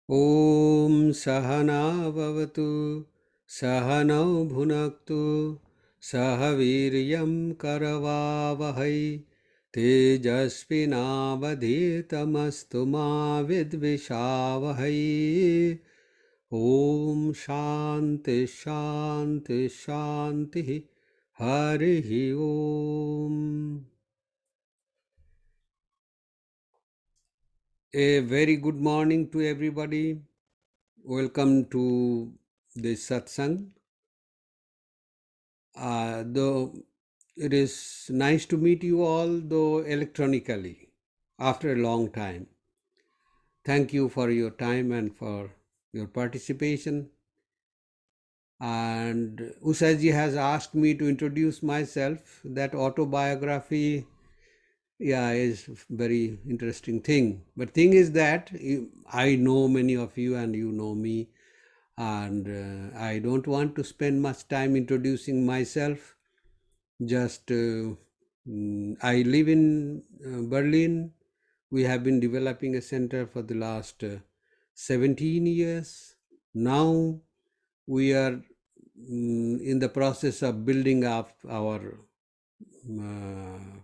Om Sahana Bhavatu Sahanau Bhunaktu Sahaviryam Karavavahai Tejasvinavadhitamastu ma vidvishavahai. Om Shanti Shanti Shanti Harihi Om. A very good morning to everybody. Welcome to this satsang. Though it is nice to meet you all, though electronically, after a long time. Thank you for your time and for your participation. And Usaji has asked me to introduce myself. That autobiography, yeah, is very interesting thing. But thing is that I know many of you and you know me, and I don't want to spend much time introducing myself. Just I live in Berlin. We have been developing a center for the last 17 years. Now we are in the process of building up our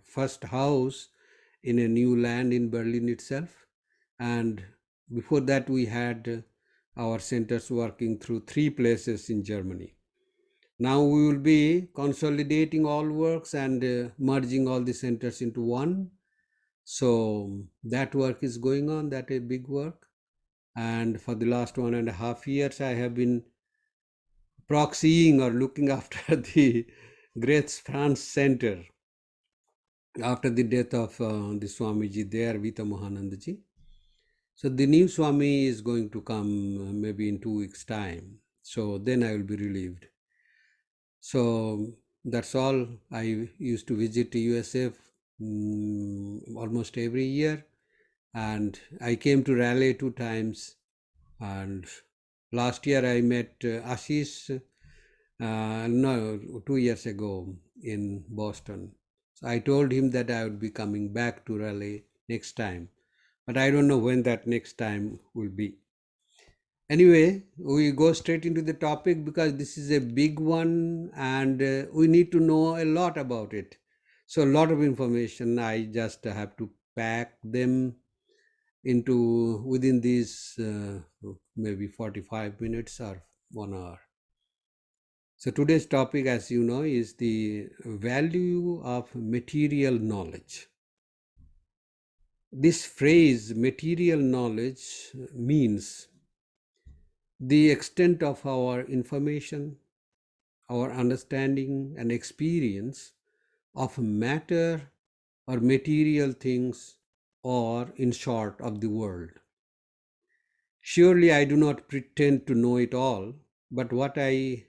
first house in a new land in Berlin itself. And before that, we had our centers working through 3 places in Germany. Now we will be consolidating all works and merging all the centers into one. So that work is going on, that is a big work. And for the last 1.5 years, I have been proxying or looking after the Gretz France Center after the death of the Swamiji there, Vitamohanandaji. So the new Swami is going to come maybe in 2 weeks' time. So then I will be relieved. So that's all. I used to visit USA almost every year, and I came to Raleigh 2 times. And last year I met Ashish, 2 years ago in Boston. So I told him that I would be coming back to Raleigh next time, but I don't know when that next time will be. Anyway, we go straight into the topic because this is a big one and we need to know a lot about it. So a lot of information, I just have to pack them into within these maybe 45 minutes or 1 hour. So today's topic, as you know, is the value of material knowledge. This phrase, material knowledge, means the extent of our information, our understanding and experience of matter or material things, or in short, of the world. Surely I do not pretend to know it all, but what I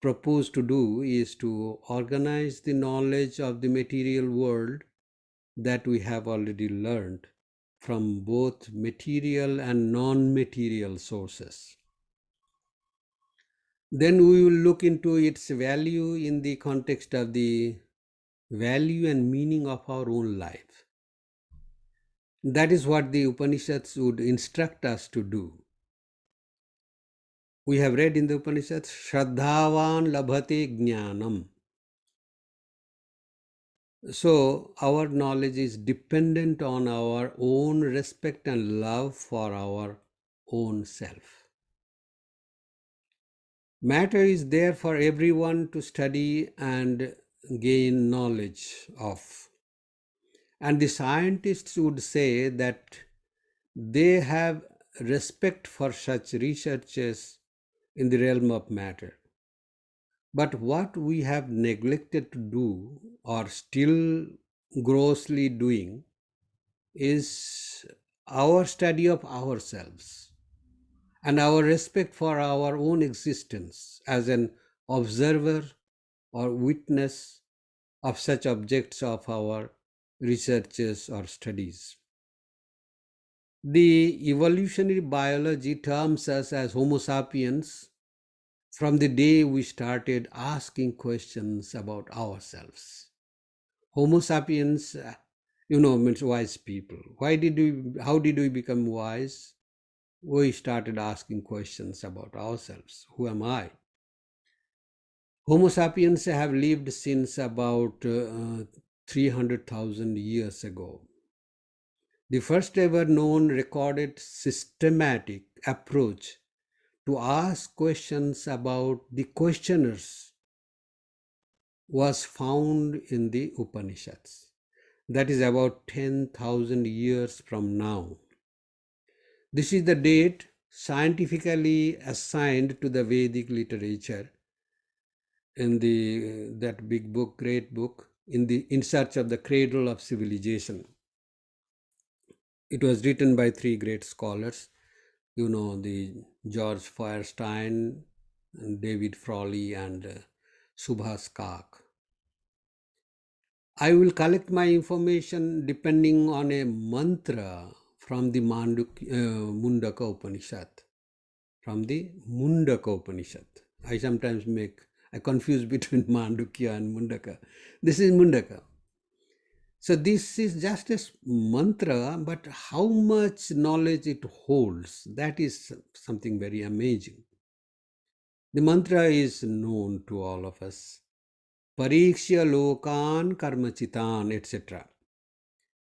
propose to do is to organize the knowledge of the material world that we have already learned from both material and non-material sources. Then we will look into its value in the context of the value and meaning of our own life. That is what the Upanishads would instruct us to do. We have read in the Upanishads, Shraddhavan labhate jnanam. So our knowledge is dependent on our own respect and love for our own self. Matter is there for everyone to study and gain knowledge of. And the scientists would say that they have respect for such researches in the realm of matter. But what we have neglected to do or still grossly doing is our study of ourselves and our respect for our own existence as an observer or witness of such objects of our researches or studies. The evolutionary biology terms us as Homo sapiens from the day we started asking questions about ourselves. Homo sapiens, means wise people. How did we become wise? we started asking questions about ourselves. Who am I? Homo sapiens have lived since about 300,000 years ago. The first ever known recorded systematic approach to ask questions about the questioners was found in the Upanishads. That is about 10,000 years from now. This is the date scientifically assigned to the Vedic literature in that big book, great book, in search of the cradle of civilization. It was written by three great scholars, the George Feuerstein, and David Frawley, and Subhas Kak. I will collect my information depending on a mantra from the Mundaka Upanishad. From the Mundaka Upanishad. I sometimes I confuse between Mandukya and Mundaka. This is Mundaka. So this is just a mantra, but how much knowledge it holds, that is something very amazing. The mantra is known to all of us. Parikshya lokan karmachitan, etc.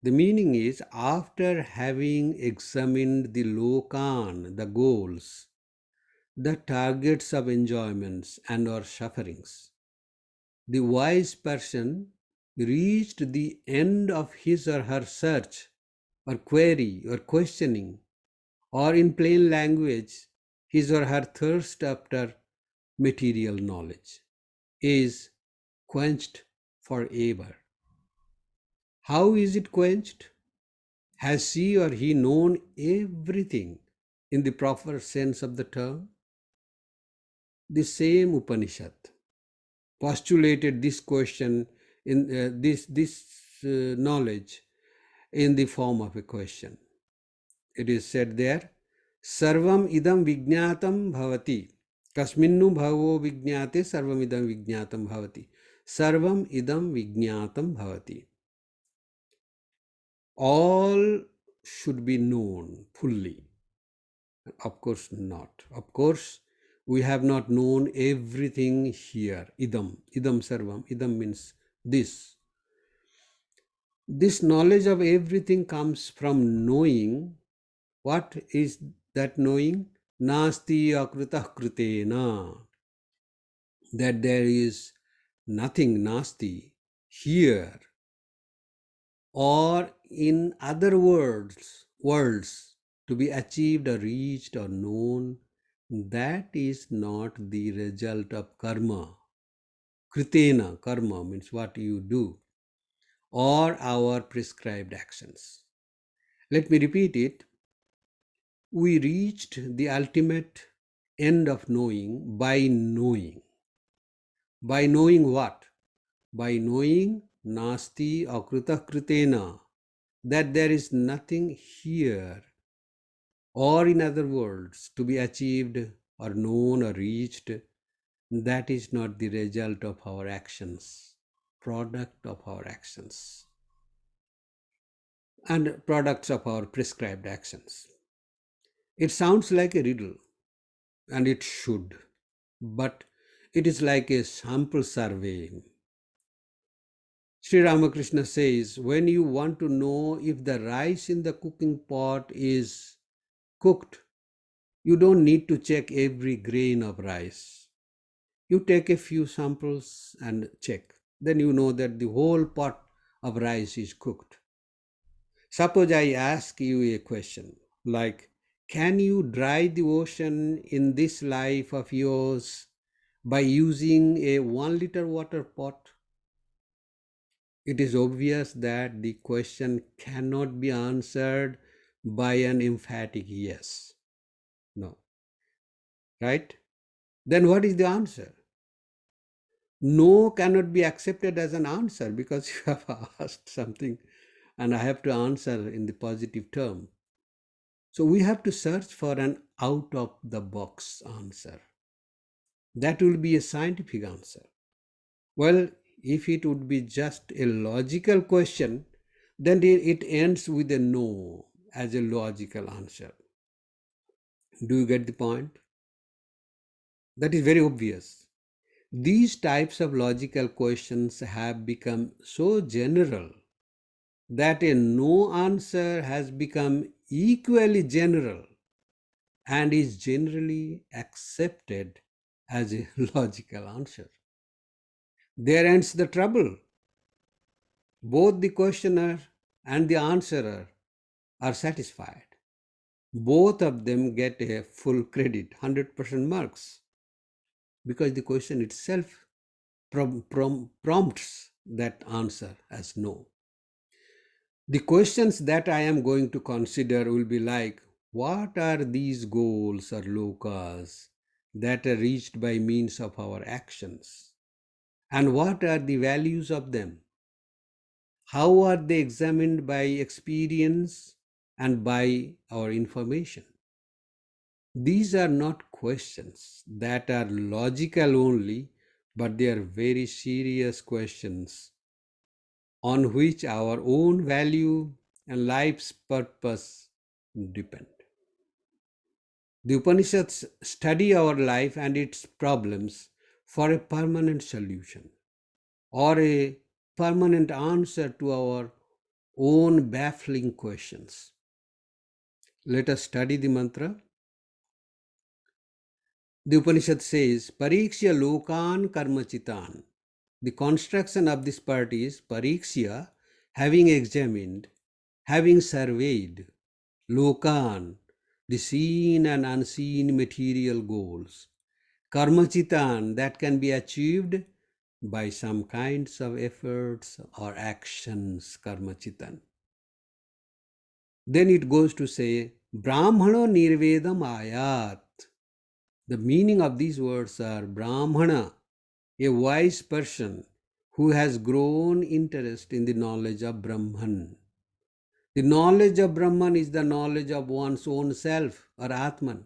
The meaning is, after having examined the lokan, the goals, the targets of enjoyments and or sufferings, the wise person reached the end of his or her search or query or questioning, or in plain language, his or her thirst after material knowledge is quenched forever. How is it quenched? Has she or he known everything in the proper sense of the term? The same Upanishad postulated this question in this knowledge in the form of a question. It is said there, Sarvam idam vijñātam bhavati. Kasminnu bhavo vijñāte sarvam idam vijñātam bhavati. Sarvam idam vijñātam bhavati. All should be known fully. Of course not. Of course, we have not known everything here. Idam sarvam. Idam means this. This knowledge of everything comes from knowing. What is that knowing? Nasti akrutah krutena. That there is nothing nasti here, or in other words to be achieved or reached or known, that is not the result of karma. Kritena, karma means what you do, or our prescribed actions. Let me repeat it. We reached the ultimate end of knowing by knowing. By knowing what? By knowing nasti akrutah kritena, that there is nothing here, or in other words, to be achieved or known or reached, that is not the result of our actions, product of our actions, and products of our prescribed actions. It sounds like a riddle, and it should, but it is like a sample survey. Sri Ramakrishna says, when you want to know if the rice in the cooking pot is cooked, you don't need to check every grain of rice. You take a few samples and check. Then you know that the whole pot of rice is cooked. Suppose I ask you a question like, can you dry the ocean in this life of yours by using a 1 liter water pot? It is obvious that the question cannot be answered by an emphatic yes. No. Right? Then what is the answer? No cannot be accepted as an answer because you have asked something and I have to answer in the positive term. So we have to search for an out of the box answer. That will be a scientific answer. Well, if it would be just a logical question, then it ends with a no as a logical answer. Do you get the point? That is very obvious. These types of logical questions have become so general that a no answer has become equally general and is generally accepted as a logical answer. There ends the trouble. Both the questioner and the answerer are satisfied. Both of them get a full credit, 100% marks, because the question itself prompts that answer as no. The questions that I am going to consider will be like, what are these goals or lokas that are reached by means of our actions? And what are the values of them? How are they examined by experience and by our information? These are not questions that are logical only, but they are very serious questions on which our own value and life's purpose depend. The Upanishads study our life and its problems for a permanent solution or a permanent answer to our own baffling questions. Let us study the mantra. The Upanishad says, Parikshya lokan karmachitan. The construction of this part is Parikshya, having examined, having surveyed, lokan, the seen and unseen material goals, karmachitan, that can be achieved by some kinds of efforts or actions, karmachitan. Then it goes to say, Brahmano nirvedam ayat. The meaning of these words are Brahmana, a wise person who has grown interest in the knowledge of Brahman. The knowledge of Brahman is the knowledge of one's own self or Atman.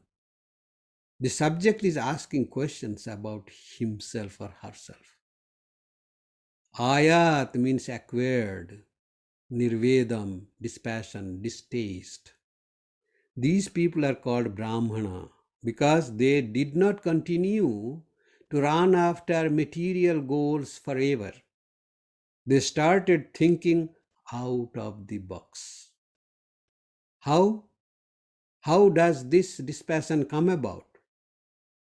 The subject is asking questions about himself or herself. Ayat means acquired, nirvedam, dispassion, distaste. These people are called Brahmana because they did not continue to run after material goals forever. They started thinking out of the box. How? How does this dispassion come about?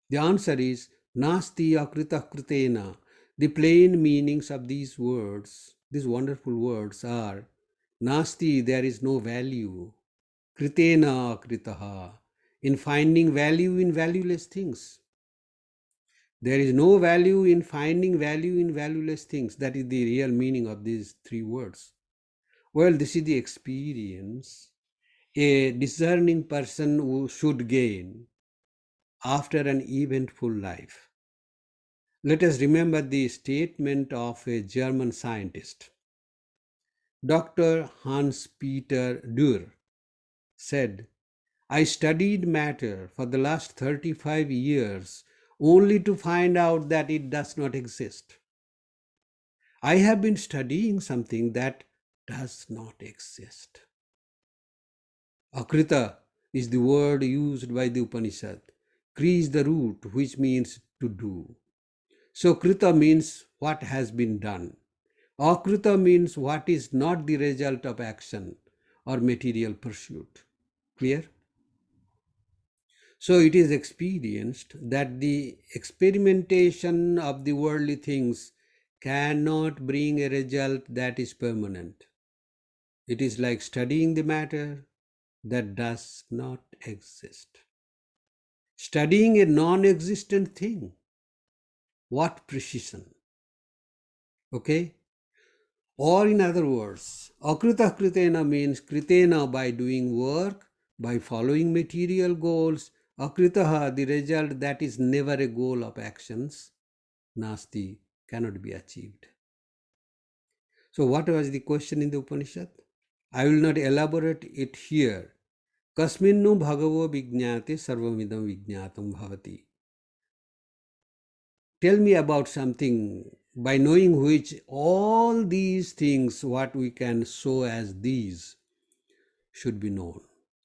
The answer is Nasti akrita kritena. The plain meanings of these words, these wonderful words are Nasti, there is no value. Kritena akritaha, in finding value in valueless things. There is no value in finding value in valueless things. That is the real meaning of these three words. Well, this is the experience a discerning person who should gain after an eventful life. Let us remember the statement of a German scientist. Dr. Hans-Peter Dürr said, I studied matter for the last 35 years only to find out that it does not exist. I have been studying something that does not exist. Akrita is the word used by the Upanishad. Kri is the root, which means to do. So Krita means what has been done. Akrita means what is not the result of action or material pursuit. Clear? So it is experienced that the experimentation of the worldly things cannot bring a result that is permanent. It is like studying the matter that does not exist. Studying a non-existent thing. What precision? Okay? Or in other words, akrita kritena means kritena by doing work, by following material goals. Akritaha, the result that is never a goal of actions. Nasti, cannot be achieved. So what was the question in the Upanishad? I will not elaborate it here. Kasminnu bhagavo vijñāte sarvamidam vijñātam bhavati. Tell me about something by knowing which all these things, what we can show as these, should be known.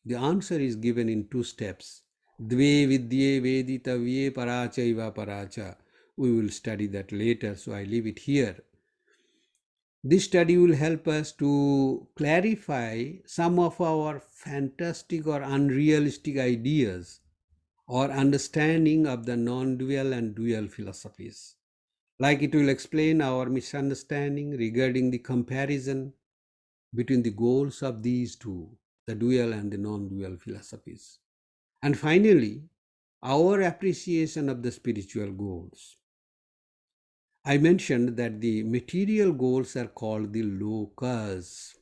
The answer is given in two steps. Dve vidye veditavye parachaiva paracha. We will study that later, so I leave it here. This study will help us to clarify some of our fantastic or unrealistic ideas or understanding of the non-dual and dual philosophies. Like it will explain our misunderstanding regarding the comparison between the goals of these two, the dual and the non-dual philosophies. And finally, our appreciation of the spiritual goals. I mentioned that the material goals are called the lokas.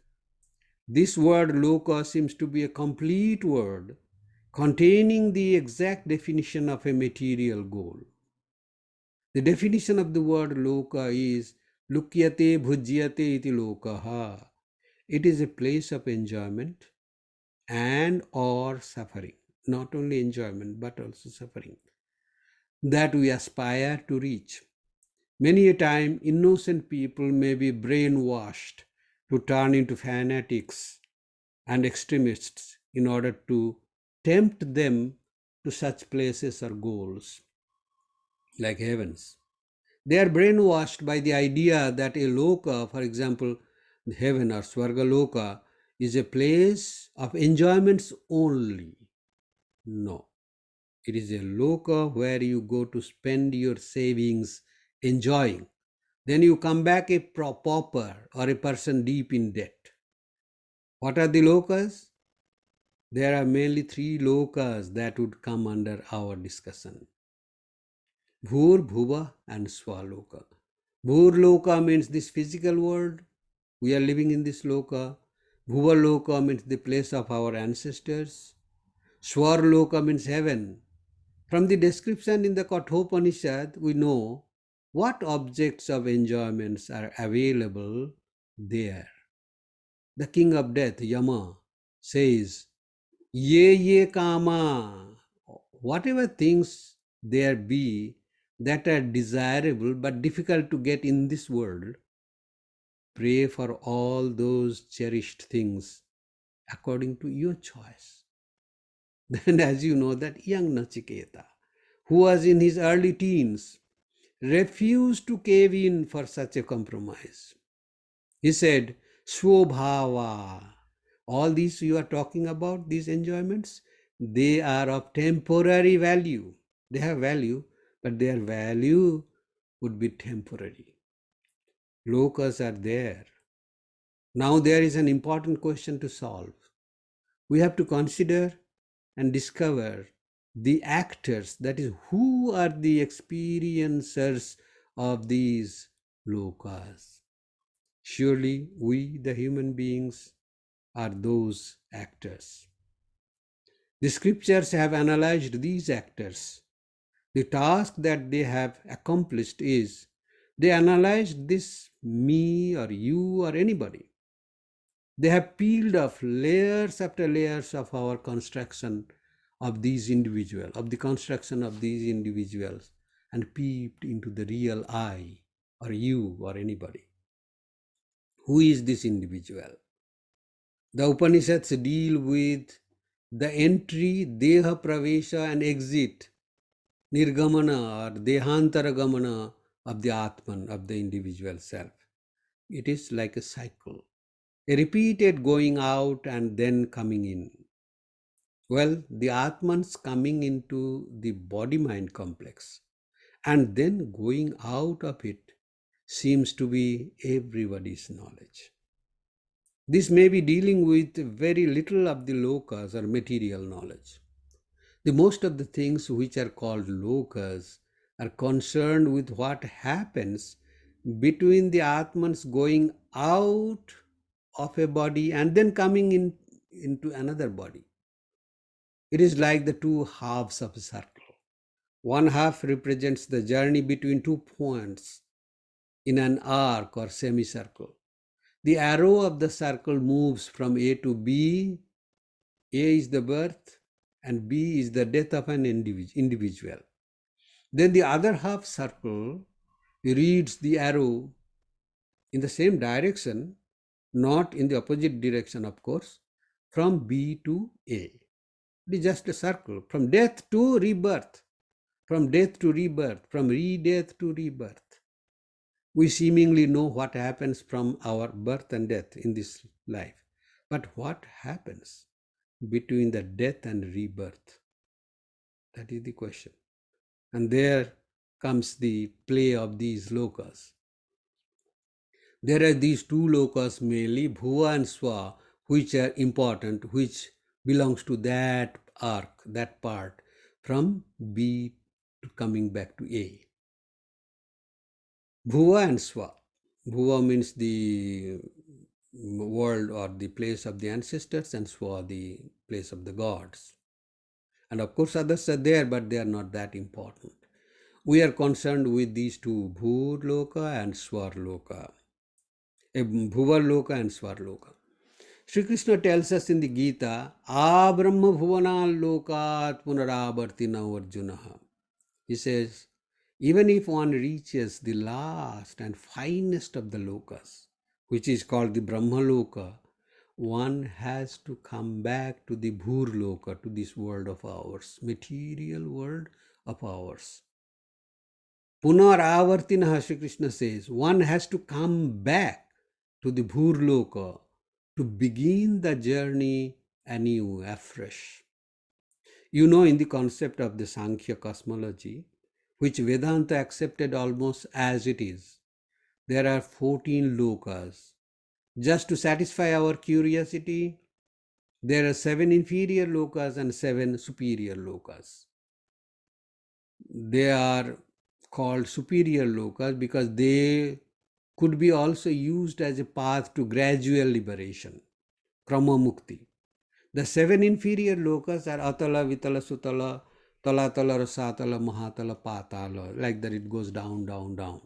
This word loka seems to be a complete word containing the exact definition of a material goal. The definition of the word loka is lukyate bhujyate iti lokaha. It is a place of enjoyment and or suffering. Not only enjoyment but also suffering that we aspire to reach. Many a time, innocent people may be brainwashed to turn into fanatics and extremists in order to tempt them to such places or goals like heavens. They are brainwashed by the idea that a loka, for example, heaven or Swarga Loka, is a place of enjoyments only. No, it is a loka where you go to spend your savings enjoying. Then you come back a pauper or a person deep in debt. What are the lokas? There are mainly three lokas that would come under our discussion. Bhur, Bhuva and Swaloka. Bhur Loka means this physical world. We are living in this Loka. Bhuva Loka means the place of our ancestors. Swar Loka means heaven. From the description in the Kathopanishad, we know what objects of enjoyments are available there. The king of death, Yama, says, ye kama, whatever things there be that are desirable but difficult to get in this world, pray for all those cherished things according to your choice. Then, as you know, that young Nachiketa, who was in his early teens, refused to cave in for such a compromise. He said, Swabhava, all these you are talking about, these enjoyments, they are of temporary value. They have value, but their value would be temporary. Lokas are there. Now there is an important question to solve. We have to consider and discover the actors, that is, who are the experiencers of these lokas. Surely we, the human beings, are those actors. The scriptures have analyzed these actors. The task that they have accomplished is they analyzed this me or you or anybody. They have peeled off layers after layers of our construction of these individuals, of the construction of these individuals, and peeped into the real I or you or anybody. Who is this individual? The Upanishads deal with the entry, deha pravesha, and exit, nirgamana or dehantara gamana of the Atman, of the individual self. It is like a cycle, a repeated going out and then coming in. Well, the Atman's coming into the body-mind complex and then going out of it seems to be everybody's knowledge. This may be dealing with very little of the lokas or material knowledge. The most of the things which are called lokas are concerned with what happens between the Atman's going out of a body and then coming into another body. It is like the two halves of a circle. One half represents the journey between 2 points in an arc or semicircle. The arrow of the circle moves from A to B. A is the birth and B is the death of an individual. Then the other half circle reads the arrow in the same direction, not in the opposite direction, of course, from B to A. It is just a circle. From death to rebirth. From death to rebirth. From re-death to rebirth. We seemingly know what happens from our birth and death in this life. But what happens between the death and rebirth? That is the question. And there comes the play of these lokas. There are these two lokas mainly, Bhuva and Swa, which are important, which belongs to that arc, that part, from B to coming back to A. Bhuva and Swa. Bhuva means the world or the place of the ancestors, and Swa the place of the gods. And of course others are there, but they are not that important. We are concerned with these two, Bhurloka and Swarloka. Bhuvarloka and Swarloka. Sri Krishna tells us in the Gita, Abrahma Bhuvanal Lokat Punarabartina Arjuna. He says, even if one reaches the last and finest of the lokas, which is called the Brahma Loka, one has to come back to the Bhur Loka, to this world of ours, material world of ours. Punar Avartinaha, Sri Krishna says, one has to come back to the Bhur Loka to begin the journey anew, afresh. You know, in the concept of the Sankhya cosmology, which Vedanta accepted almost as it is, there are 14 lokas. Just to satisfy our curiosity, there are 7 inferior lokas and 7 superior lokas. They are called superior lokas because they could be also used as a path to gradual liberation, krama mukti. The 7 inferior lokas are Atala, Vitala, Sutala, Talatala, Rasatala, Mahatala, Patala, like that it goes down, down, down.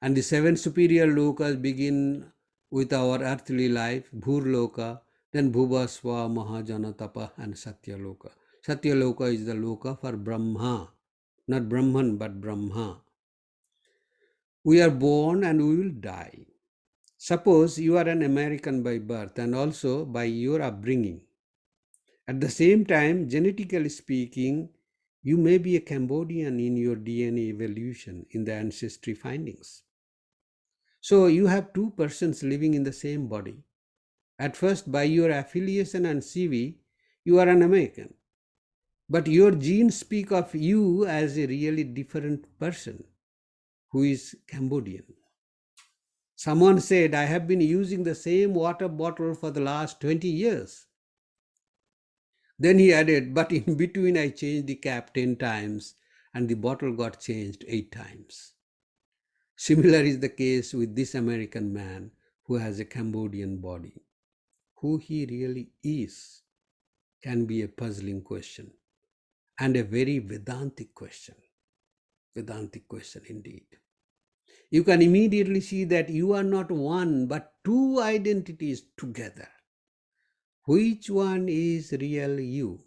And the 7 superior lokas begin with our earthly life, Bhur Loka, then Bhuva, Swa, Mahajana, Tapa, and Satya Loka. Satya Loka is the Loka for Brahma, not Brahman, but Brahma. We are born and we will die. Suppose you are an American by birth and also by your upbringing. At the same time, genetically speaking, you may be a Cambodian in your DNA evolution in the ancestry findings. So you have two persons living in the same body. At first, by your affiliation and CV, you are an American. But your genes speak of you as a really different person who is Cambodian. Someone said, I have been using the same water bottle for the last 20 years. Then he added, but in between I changed the cap 10 times and the bottle got changed 8 times. Similar is the case with this American man who has a Cambodian body. Who he really is can be a puzzling question and a very Vedantic question. Vedantic question indeed. You can immediately see that you are not one but two identities together. Which one is real you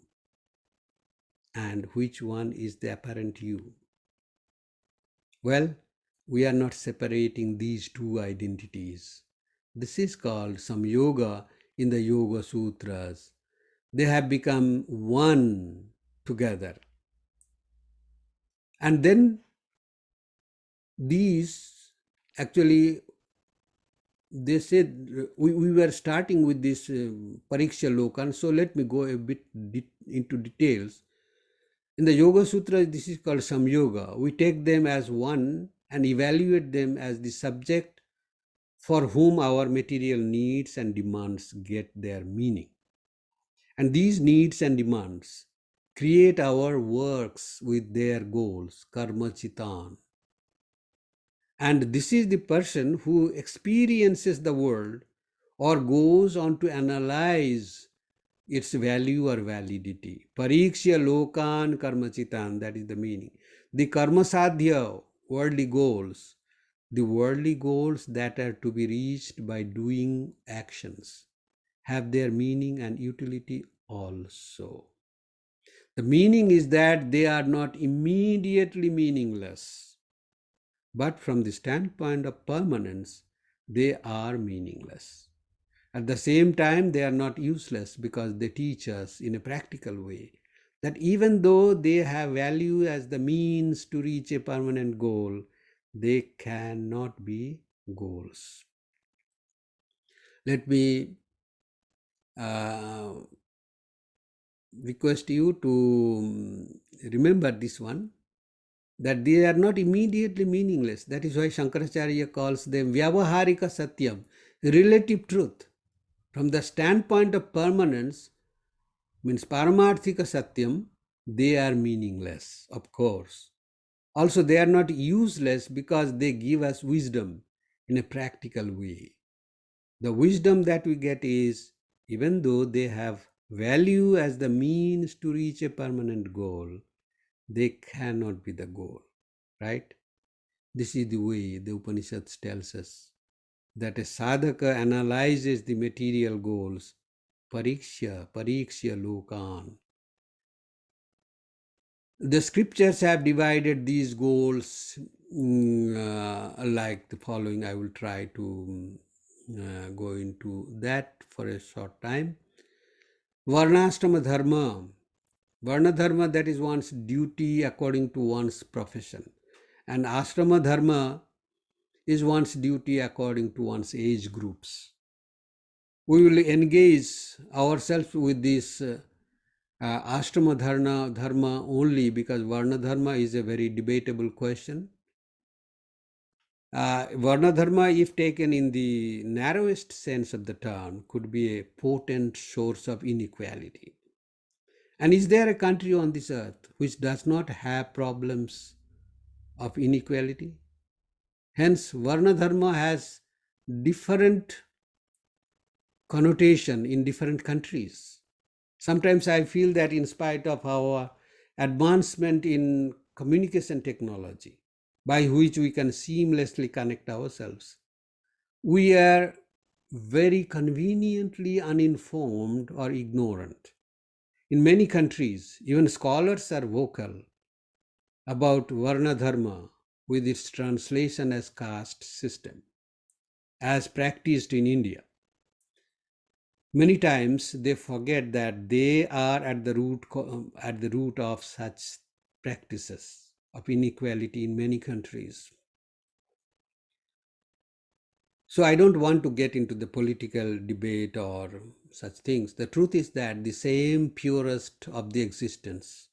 and which one is the apparent you? Well, we are not separating these two identities. This is called samyoga in the Yoga Sutras. They have become one together. And then these actually, they said, we were starting with this Pariksha Lokan, so let me go a bit into details. In the Yoga Sutra, this is called Samyoga. We take them as one and evaluate them as the subject for whom our material needs and demands get their meaning. And these needs and demands create our works with their goals, karma chitan. And this is the person who experiences the world or goes on to analyze its value or validity. Pariksha lokan karmachitan, that is the meaning. The karma sadhya, worldly goals, the worldly goals that are to be reached by doing actions, have their meaning and utility also. The meaning is that they are not immediately meaningless, but from the standpoint of permanence, they are meaningless. At the same time, they are not useless because they teach us in a practical way that even though they have value as the means to reach a permanent goal, they cannot be goals. Let me request you to remember this one, that they are not immediately meaningless. That is why Shankaracharya calls them Vyavaharika Satyam, relative truth. From the standpoint of permanence, means Paramarthika Satyam, they are meaningless, of course. Also, they are not useless because they give us wisdom in a practical way. The wisdom that we get is, even though they have value as the means to reach a permanent goal, they cannot be the goal, right? This is the way the Upanishads tells us that a sadhaka analyzes the material goals, pariksha lokan. The scriptures have divided these goals like the following. I will try to go into that for a short time. Varnashrama dharma. Varna dharma, that is one's duty according to one's profession. And ashrama dharma is one's duty according to one's age groups. We will engage ourselves with this ashrama dharma only because Varna dharma is a very debatable question. Varna dharma, if taken in the narrowest sense of the term, could be a potent source of inequality. And is there a country on this earth which does not have problems of inequality? Hence, Varna dharma has different connotation in different countries. Sometimes I feel that in spite of our advancement in communication technology, by which we can seamlessly connect ourselves, we are very conveniently uninformed or ignorant. In many countries, even scholars are vocal about Varna Dharma with its translation as caste system, as practiced in India. Many times they forget that they are at the root of such practices of inequality in many countries. So I don't want to get into the political debate or such things. The truth is that the same purest of the existence,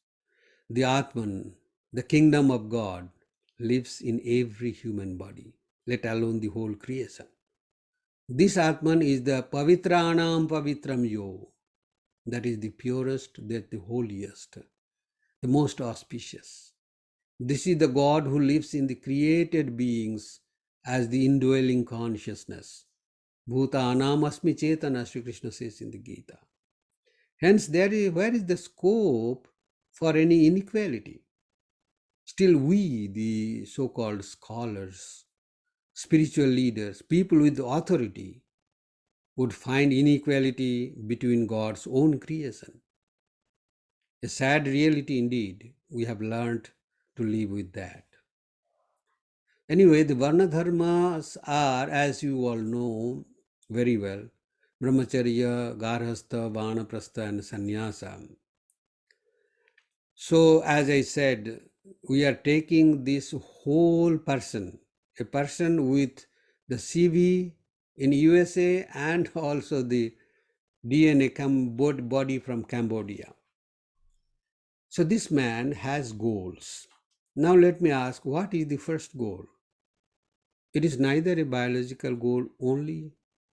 the Atman, the kingdom of God, lives in every human body, let alone the whole creation. This Atman is the Pavitranam Pavitram Yo. That is the purest, that the holiest, the most auspicious. This is the God who lives in the created beings as the indwelling consciousness. Bhutanam asmi chetana, Sri Krishna says in the Gita. Hence, where is the scope for any inequality? Still, we, the so-called scholars, spiritual leaders, people with authority, would find inequality between God's own creation. A sad reality indeed. We have learned to live with that. Anyway, the Varna Dharmas are, as you all know very well, Brahmacharya, Garhastha, Vanaprastha and Sannyasa. So, as I said, we are taking this whole person, a person with the CV in USA and also the DNA body from Cambodia. So this man has goals. Now let me ask, what is the first goal? It is neither a biological goal only,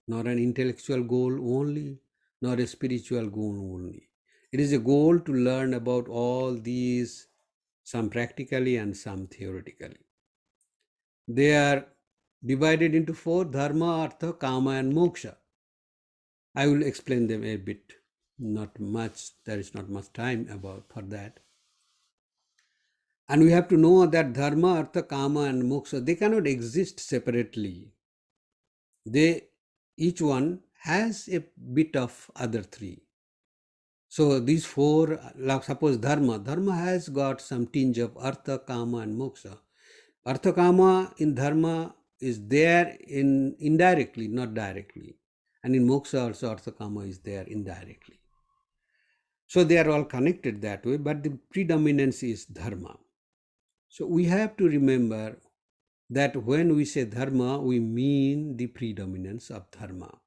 nor an intellectual goal only, nor a spiritual goal only. It is a goal to learn about all these, some practically and some theoretically. They are divided into four: dharma, artha, kama and moksha. I will explain them a bit. Not much, there is not much time for that. And we have to know that dharma, artha, kama and moksha, they cannot exist separately. Each one has a bit of other three. So these four, like suppose dharma has got some tinge of artha, kama and moksha. Artha, kama in dharma is there indirectly, not directly. And in moksha also artha kama is there indirectly. So they are all connected that way, but the predominance is dharma. So we have to remember that when we say dharma, we mean the predominance of dharma.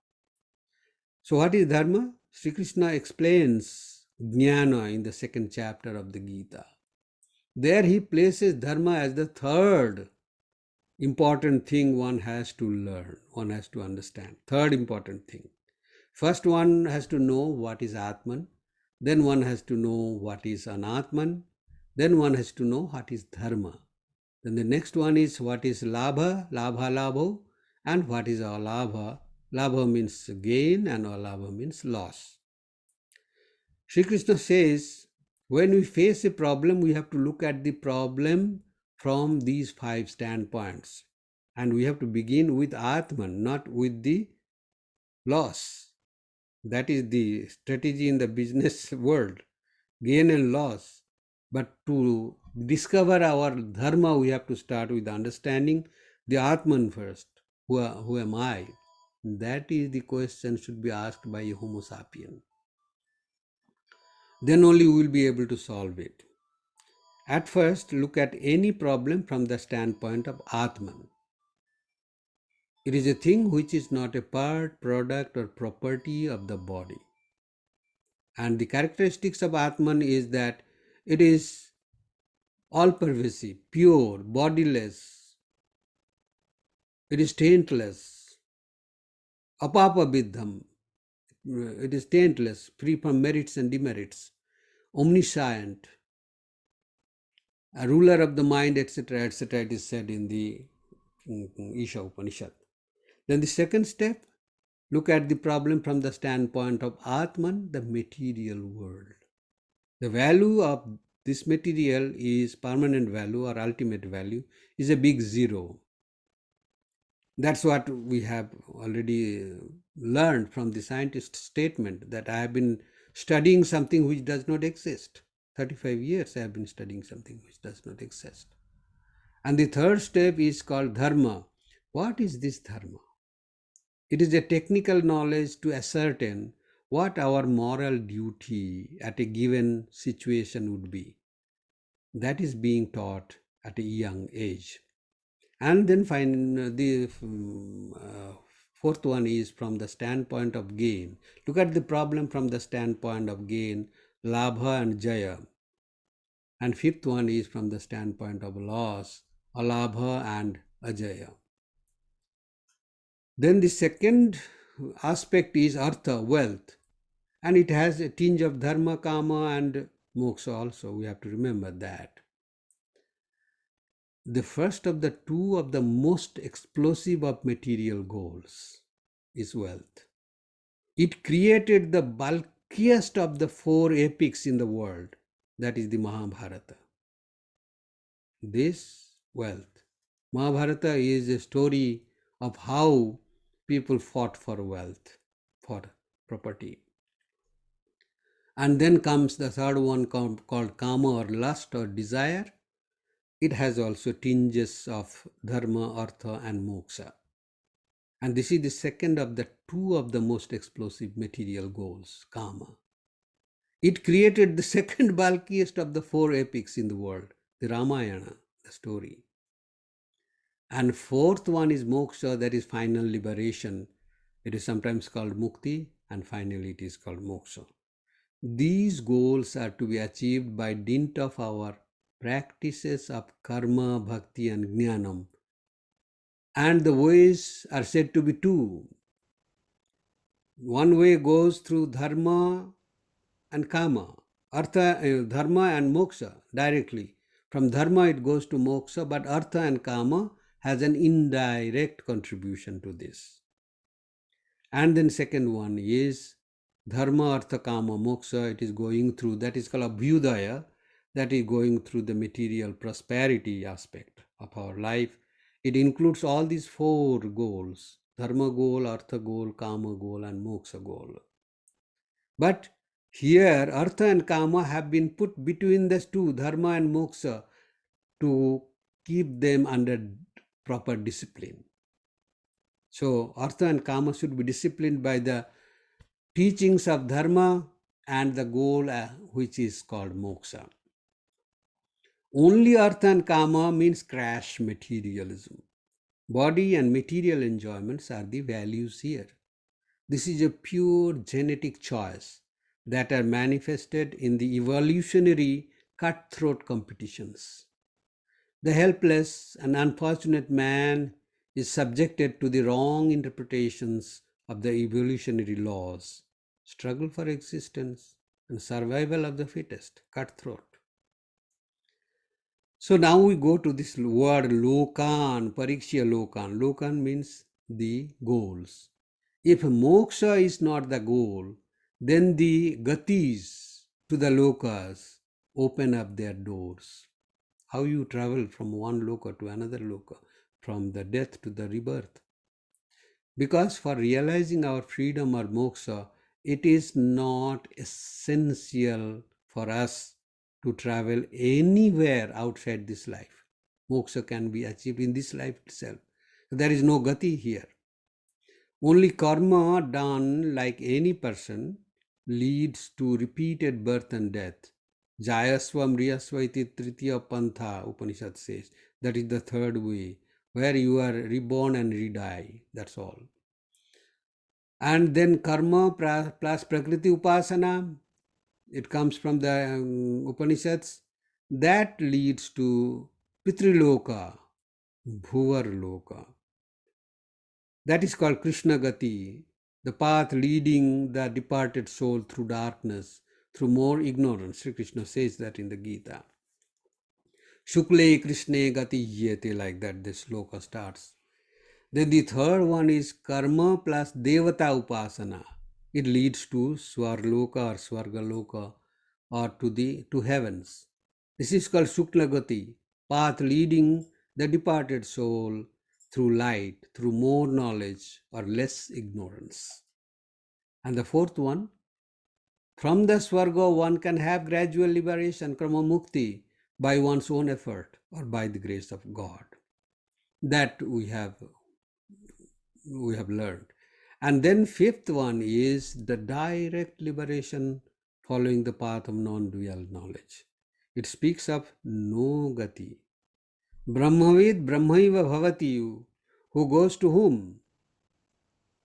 So what is dharma? Sri Krishna explains jnana in the second chapter of the Gita. There he places dharma as the third important thing one has to learn, one has to understand. Third important thing. First one has to know what is Atman, then one has to know what is Anatman, then one has to know what is Dharma. Then the next one is what is Labha, Labho, and what is Alabha. Labha means gain and Alabha means loss. Sri Krishna says, when we face a problem, we have to look at the problem from these 5 standpoints. And we have to begin with Atman, not with the loss. That is the strategy in the business world, gain and loss. But to discover our dharma, we have to start with understanding the Atman first. Who am I? That is the question should be asked by a Homo sapien. Then only we will be able to solve it. At first, look at any problem from the standpoint of Atman. It is a thing which is not a part, product, or property of the body. And the characteristics of Atman is that it is all-pervasive, pure, bodiless, it is taintless, apapa-biddham, it is taintless, free from merits and demerits, omniscient, a ruler of the mind, etc., etc., it is said in the Isha Upanishad. Then the second step, look at the problem from the standpoint of Atman, the material world. The value of this material is permanent value or ultimate value is a big zero. That's what we have already learned from the scientist's statement that I have been studying something which does not exist. 35 years I have been studying something which does not exist. And the third step is called dharma. What is this dharma? It is a technical knowledge to ascertain what our moral duty at a given situation would be. That is being taught at a young age. And then the fourth one is from the standpoint of gain. Look at the problem from the standpoint of gain, labha and jaya. And fifth one is from the standpoint of loss, alabha and ajaya. Then the second aspect is artha, wealth. And it has a tinge of dharma, kama and moksha also. We have to remember that. The first of the two of the most explosive of material goals is wealth. It created the bulkiest of the 4 epics in the world, that is the Mahabharata. This wealth. Mahabharata is a story of how people fought for wealth, for property. And then comes the third one called kama or lust or desire. It has also tinges of dharma, artha and moksha. And this is the second of the two of the most explosive material goals, kama. It created the second bulkiest of the 4 epics in the world, the Ramayana, the story. And fourth one is moksha, that is final liberation. It is sometimes called mukti and finally it is called moksha. These goals are to be achieved by dint of our practices of karma, bhakti and jnanam. And the ways are said to be 2. One way goes through dharma and kama, artha, dharma and moksha directly. From dharma it goes to moksha, but artha and kama has an indirect contribution to this. And then second one is dharma, artha, kama, moksha. It is going through, that is called abhyudaya, that is going through the material prosperity aspect of our life. It includes all these 4 goals, dharma goal, artha goal, kama goal and moksha goal. But here artha and kama have been put between these 2, dharma and moksha, to keep them under proper discipline. So artha and kama should be disciplined by the teachings of dharma and the goal which is called moksha. Only artha and kama means crash materialism. Body and material enjoyments are the values here. This is a pure genetic choice that are manifested in the evolutionary cutthroat competitions. The helpless and unfortunate man is subjected to the wrong interpretations of the evolutionary laws, struggle for existence, and survival of the fittest, cutthroat. So now we go to this word lokan, pariksha lokan. Lokan means the goals. If moksha is not the goal, then the gatis to the lokas open up their doors. How you travel from one loka to another loka, from the death to the rebirth. Because for realizing our freedom or moksha, it is not essential for us to travel anywhere outside this life. Moksha can be achieved in this life itself. There is no gati here. Only karma done like any person leads to repeated birth and death. Jayasva Mriyasva iti tritiya pantha, Upanishad says. That is the third way, where you are reborn and redie. That's all. And then karma plus prakriti upasana, it comes from the Upanishads. That leads to Pitriloka, Bhuvarloka. That is called Krishna Gati, the path leading the departed soul through darkness, through more ignorance. Sri Krishna says that in the Gita. Shukle Krishne Gati Yete, like that this sloka starts. Then the third one is karma plus devata upasana. It leads to Swarloka or Swargaloka or to heavens. This is called Shukla Gati, path leading the departed soul through light, through more knowledge or less ignorance. And the fourth one, from the Swarga one can have gradual liberation, Krama Mukti, by one's own effort or by the grace of God. That we have learned. And then fifth one is the direct liberation following the path of non-dual knowledge. It speaks of no gati. Brahmavid Brahmaiva Bhavati, who goes to whom?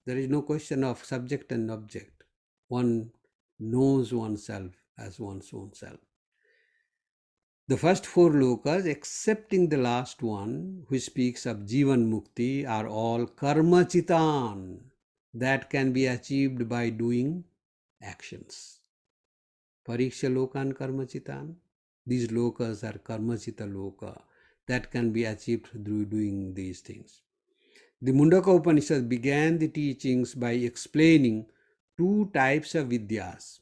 There is no question of subject and object. One knows oneself as one's own self. The first four lokas, excepting the last one, which speaks of Jivan Mukti, are all karma chitan, that can be achieved by doing actions. Pariksha lokan karma chitan. These lokas are karma chita loka, that can be achieved through doing these things. The Mundaka Upanishad began the teachings by explaining two types of vidyas.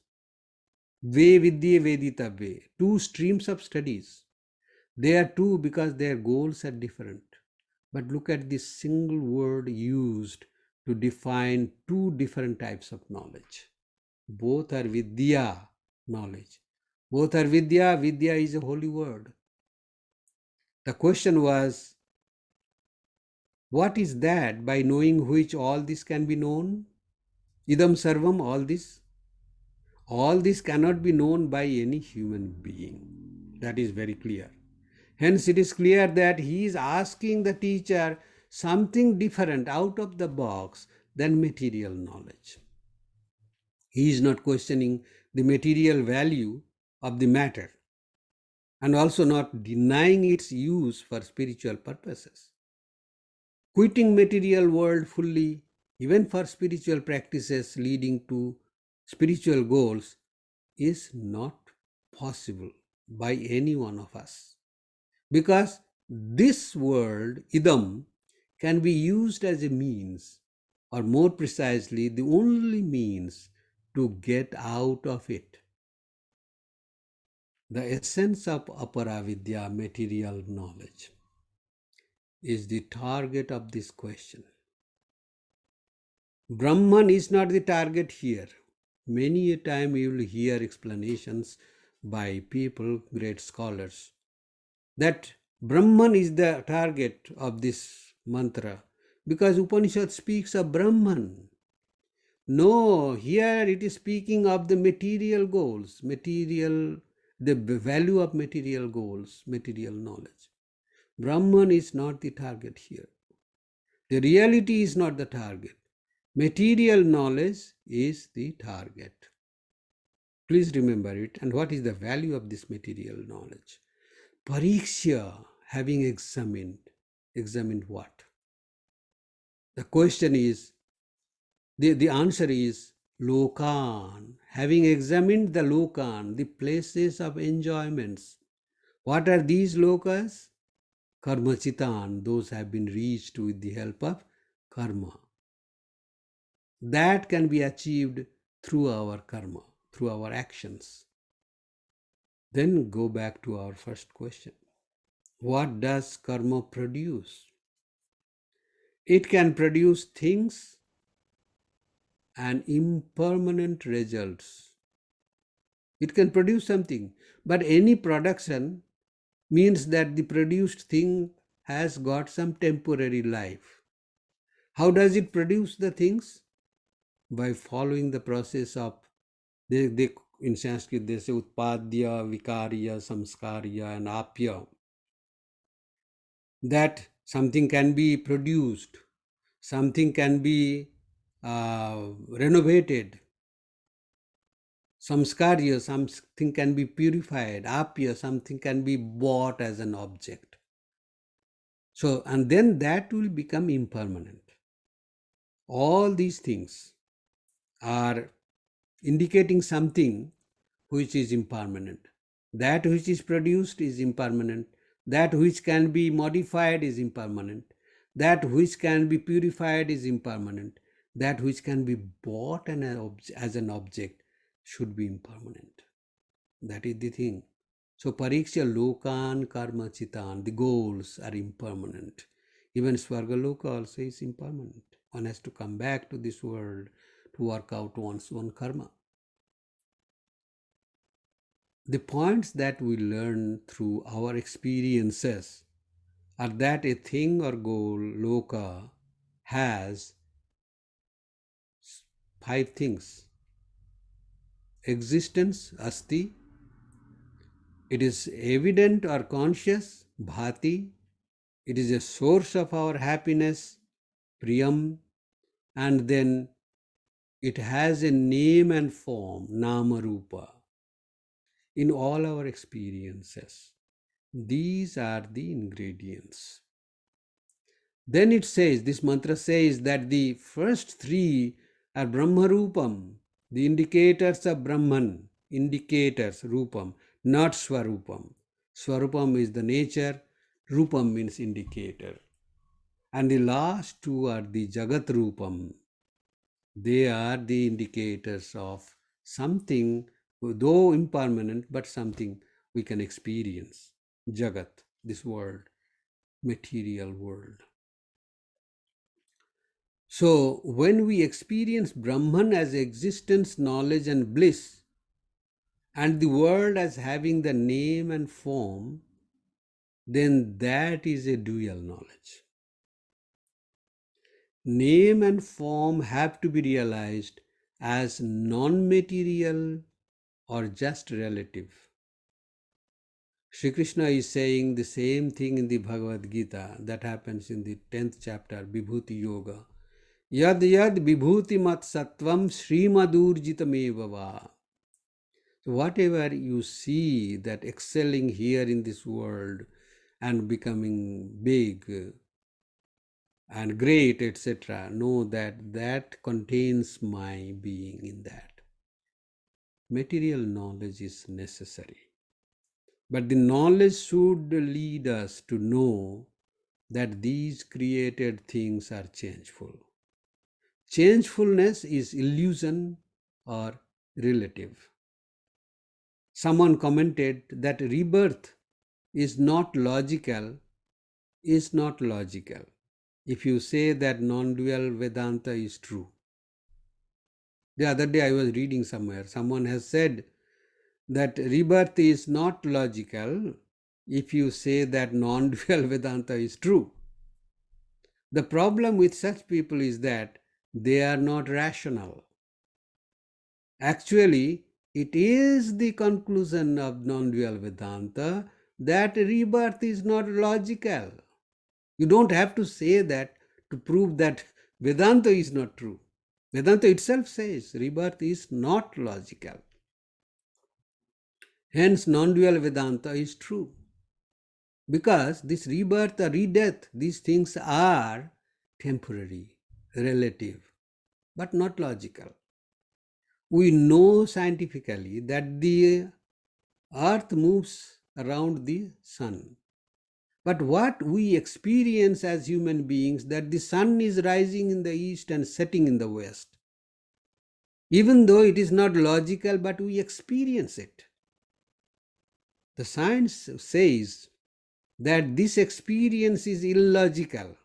Ve vidye veditavve, two streams of studies. They are two because their goals are different. But look at this single word used to define two different types of knowledge. Both are vidya, knowledge. Both are vidya. Vidya is a holy word. The question was, what is that by knowing which all this can be known? Idam sarvam, all this. All this cannot be known by any human being. That is very clear. Hence, it is clear that he is asking the teacher something different out of the box than material knowledge. He is not questioning the material value of the matter and also not denying its use for spiritual purposes. Quitting material world fully, even for spiritual practices leading to spiritual goals, is not possible by any one of us. Because this word, idam, can be used as a means, or more precisely, the only means to get out of it. The essence of aparavidya, material knowledge, is the target of this question. Brahman is not the target here. Many a time you will hear explanations by people, great scholars, that Brahman is the target of this mantra, because Upanishad speaks of Brahman. No, here it is speaking of the material goals, the value of material goals, material knowledge. Brahman is not the target here. The reality is not the target. Material knowledge is the target. Please remember it. And what is the value of this material knowledge? Pariksha, having examined what? The question is, the answer is Lokan, having examined the Lokan, the places of enjoyments. What are these lokas? Karmachitan, those have been reached with the help of karma. That can be achieved through our karma, through our actions. Then go back to our first question. What does karma produce? It can produce things and impermanent results. It can produce something, but any production means that the produced thing has got some temporary life. How does it produce the things? By following the process of, in Sanskrit they say utpadya, vikarya, samskarya and apya. That something can be produced, something can be renovated, samskarya, something can be purified, apya, something can be bought as an object. So, and then that will become impermanent. All these things are indicating something which is impermanent. That which is produced is impermanent. That which can be modified is impermanent. That which can be purified is impermanent. That which can be bought as an object should be impermanent. That is the thing. So pariksha lokan karma chitan, the goals are impermanent. Even Swargaloka also is impermanent. One has to come back to this world to work out one's own karma. The points that we learn through our experiences are that a thing or goal, loka, has 5 things. Existence, asti. It is evident or conscious, bhati. It is a source of our happiness, priyam. And then it has a name and form, nama rupa. In all our experiences, these are the ingredients. Then it says, this mantra says that the first 3 are Brahmarupam, the indicators of Brahman, indicators, Rupam, not Swarupam. Swarupam is the nature, Rupam means indicator. And the last 2 are the Jagat Rupam. They are the indicators of something, though impermanent, but something we can experience. Jagat, this world, material world. So, when we experience Brahman as existence, knowledge and bliss, and the world as having the name and form, then that is a dual knowledge. Name and form have to be realized as non-material or just relative. Sri Krishna is saying the same thing in the Bhagavad Gita. That happens in the 10th chapter, Vibhuti Yoga. Yad yad vibhuti mat sattvam srimadurjitam va. So whatever you see that excelling here in this world and becoming big and great, etc., know that that contains my being in that. Material knowledge is necessary. But the knowledge should lead us to know that these created things are changeful. Changefulness is illusion or relative. Someone commented that rebirth is not logical, if you say that non-dual Vedanta is true. The other day I was reading somewhere, someone has said that rebirth is not logical if you say that non-dual Vedanta is true. The problem with such people is that they are not rational. Actually, it is the conclusion of non-dual Vedanta that rebirth is not logical. You don't have to say that to prove that Vedanta is not true. Vedanta itself says rebirth is not logical. Hence, non-dual Vedanta is true. Because this rebirth or redeath, these things are temporary, relative, but not logical. We know scientifically that the earth moves around the sun. But what we experience as human beings, that the sun is rising in the east and setting in the west. Even though it is not logical, but we experience it. The science says that this experience is illogical,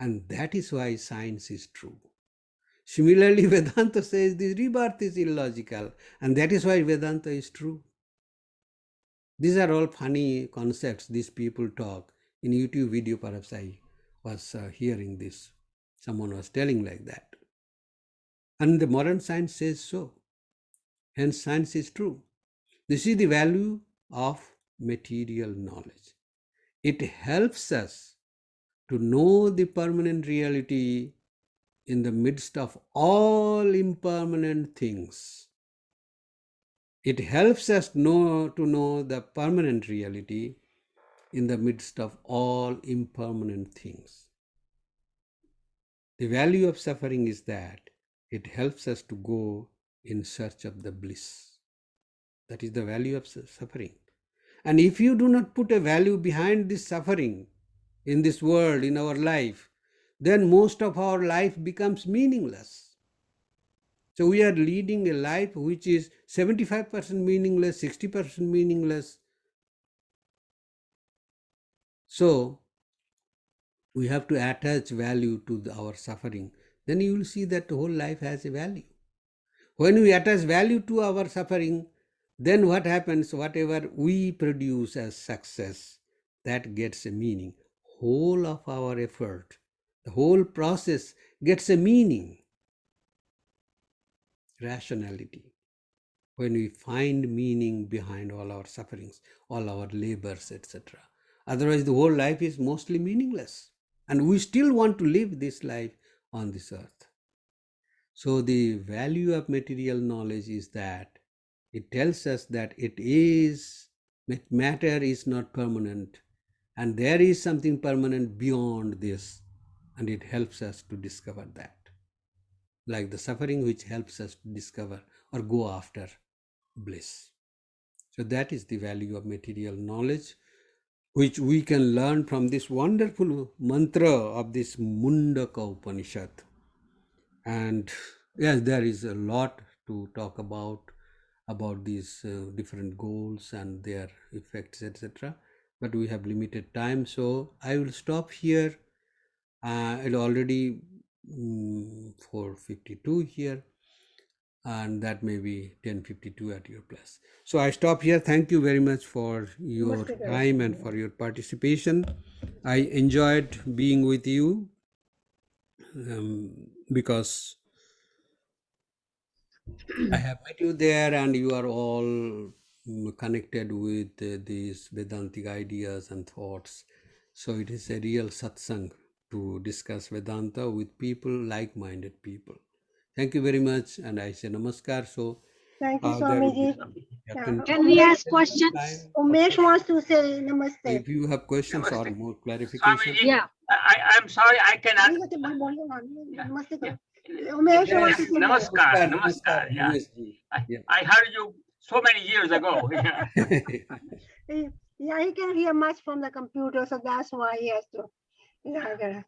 and that is why science is true. Similarly, Vedanta says this rebirth is illogical, and that is why Vedanta is true. These are all funny concepts these people talk. In YouTube video, perhaps I was hearing this. Someone was telling like that. And the modern science says so. Hence, science is true. This is the value of material knowledge. It helps us to know the permanent reality in the midst of all impermanent things. It helps us to know the permanent reality in the midst of all impermanent things. The value of suffering is that it helps us to go in search of the bliss. That is the value of suffering. And if you do not put a value behind this suffering in this world, in our life, then most of our life becomes meaningless. So we are leading a life which is 75% meaningless, 60% meaningless. So we have to attach value to our suffering. Then you will see that the whole life has a value. When we attach value to our suffering, then what happens? Whatever we produce as success, that gets a meaning. Whole of our effort, the whole process gets a meaning. Rationality. When we find meaning behind all our sufferings, all our labors, etc. Otherwise, the whole life is mostly meaningless. And we still want to live this life on this earth. So the value of material knowledge is that it tells us that matter is not permanent, and there is something permanent beyond this, and it helps us to discover that. Like the suffering which helps us to discover or go after bliss. So that is the value of material knowledge, which we can learn from this wonderful mantra of this Mundaka Upanishad. And yes, there is a lot to talk about these different goals and their effects, etc. But we have limited time, so I will stop here. It already 4:52 here, and that may be 10:52 at your place. So I stop here. Thank you very much for your time and for your participation. I enjoyed being with you because I have met you there, and you are all connected with these Vedantic ideas and thoughts. So it is a real satsang to discuss Vedanta with people, like-minded people. Thank you very much, and I say namaskar. So thank you, Swamiji. Can we ask questions? Umesh wants to say namaste. If you have questions or more clarification. Yeah. I'm sorry, I cannot. Umesh wants to say Namaskar, namaskar. Yeah. I heard you so many years ago. Yeah, he can hear much from the computer, so that's why he has to. Yeah.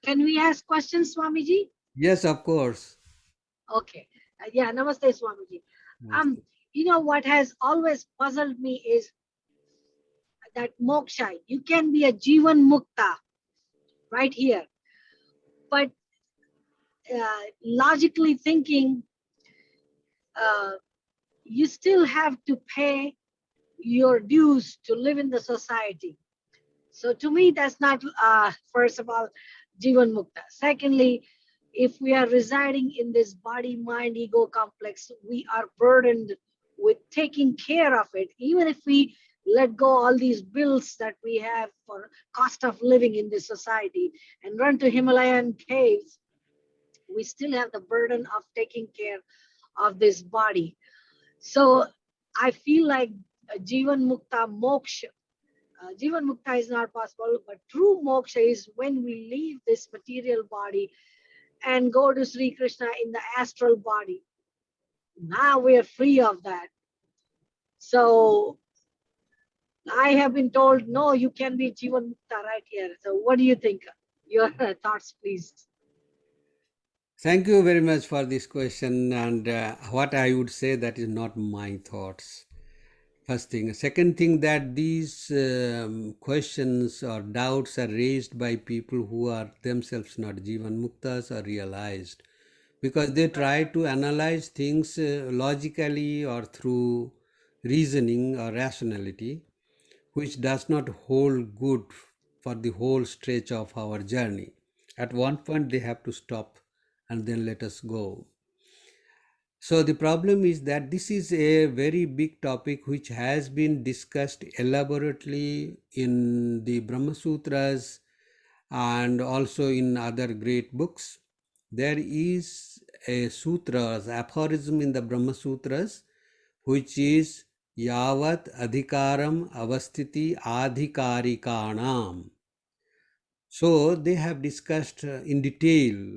Can we ask questions, Swamiji? Yes, of course. Okay. Yeah, namaste, Swamiji. You know what has always puzzled me is that moksha. You can be a Jivan Mukta right here, but logically thinking, you still have to pay your dues to live in the society. So to me, that's not, first of all, Jivan Mukta. Secondly, if we are residing in this body, mind, ego complex, we are burdened with taking care of it. Even if we let go all these bills that we have for cost of living in this society and run to Himalayan caves, we still have the burden of taking care of this body. So I feel like Jivan Mukta Moksha. Jivan Mukta is not possible, but true moksha is when we leave this material body and go to Sri Krishna in the astral body. Now we are free of that. So I have been told, no, you can be Jivan Mukta right here. So what do you think? Your thoughts, please. Thank you very much for this question. And what I would say, that is not my thoughts. First thing. Second thing, that these questions or doubts are raised by people who are themselves not Jivan Muktas or realized, because they try to analyze things logically or through reasoning or rationality, which does not hold good for the whole stretch of our journey. At one point, they have to stop and then let us go. So the problem is that this is a very big topic which has been discussed elaborately in the Brahma Sutras and also in other great books. There is a sutra, aphorism in the Brahma Sutras, which is Yavat Adhikaram Avasthiti Adhikarikanam. So they have discussed in detail,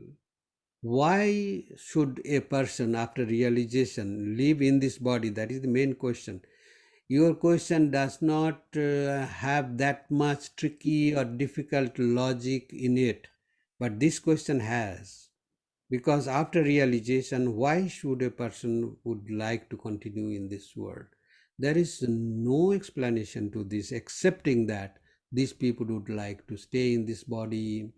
why should a person after realization live in this body? That is the main question. Your question does not have that much tricky or difficult logic in it, but this question has. Because after realization, why should a person would like to continue in this world? There is no explanation to this, excepting that these people would like to stay in this body,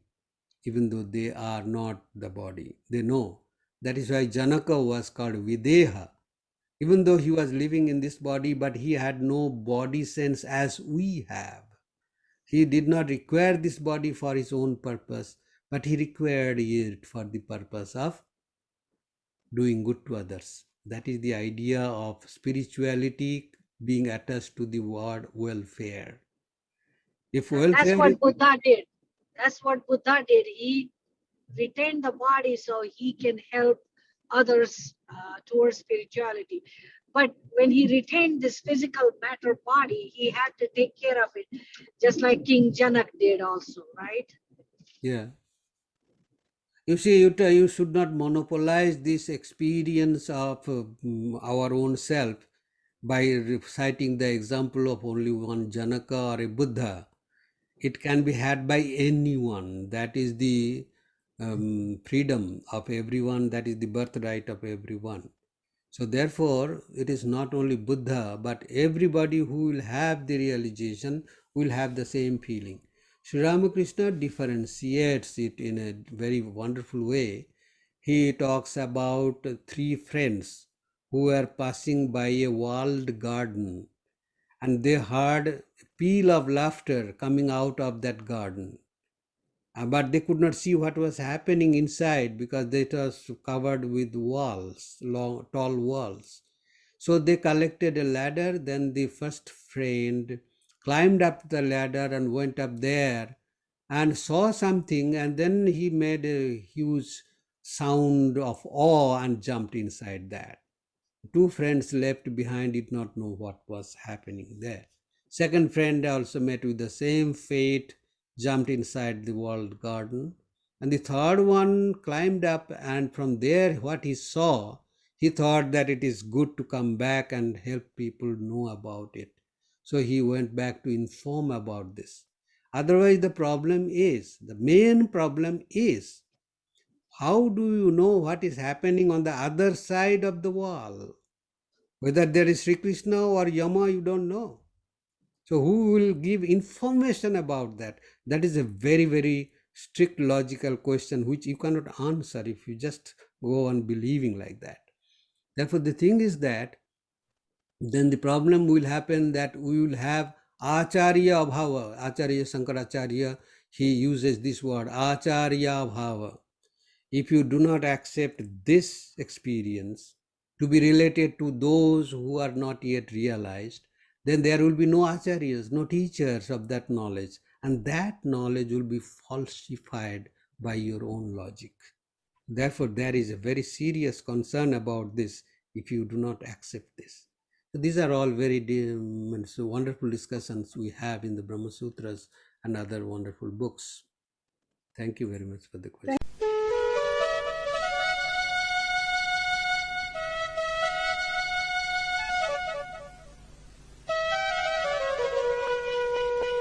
even though they are not the body. They know. That is why Janaka was called Videha. Even though he was living in this body, but he had no body sense as we have. He did not require this body for his own purpose, but he required it for the purpose of doing good to others. That is the idea of spirituality being attached to the word welfare. If That's welfare what is, Buddha did. That's what Buddha did. He retained the body so he can help others towards spirituality. But when he retained this physical matter body, he had to take care of it, just like King Janak did also, right? yeah. You see, you should not monopolize this experience of our own self by citing the example of only one Janaka or a Buddha. It can be had by anyone. That is the freedom of everyone. That is the birthright of everyone. So therefore, it is not only Buddha, but everybody who will have the realization will have the same feeling. Sri Ramakrishna differentiates it in a very wonderful way. He talks about three friends who were passing by a walled garden, and they heard a peal of laughter coming out of that garden. But they could not see what was happening inside because it was covered with walls, long, tall walls. So they collected a ladder. Then the first friend climbed up the ladder and went up there and saw something, and then he made a huge sound of awe and jumped inside that. Two friends left behind did not know what was happening there. Second friend also met with the same fate, jumped inside the walled garden. And the third one climbed up, and from there, what he saw, he thought that it is good to come back and help people know about it. So he went back to inform about this. Otherwise, the main problem is, how do you know what is happening on the other side of the wall? Whether there is Sri Krishna or Yama, you don't know. So who will give information about that? That is a very, very strict logical question which you cannot answer if you just go on believing like that. Therefore, the thing is that then the problem will happen that we will have Acharya Bhava. Acharya Shankaracharya, he uses this word, Acharya Bhava. If you do not accept this experience to be related to those who are not yet realized, then there will be no acharyas, no teachers of that knowledge, and that knowledge will be falsified by your own logic. Therefore, there is a very serious concern about this if you do not accept this. So these are all very wonderful discussions we have in the Brahma Sutras and other wonderful books. Thank you very much for the question.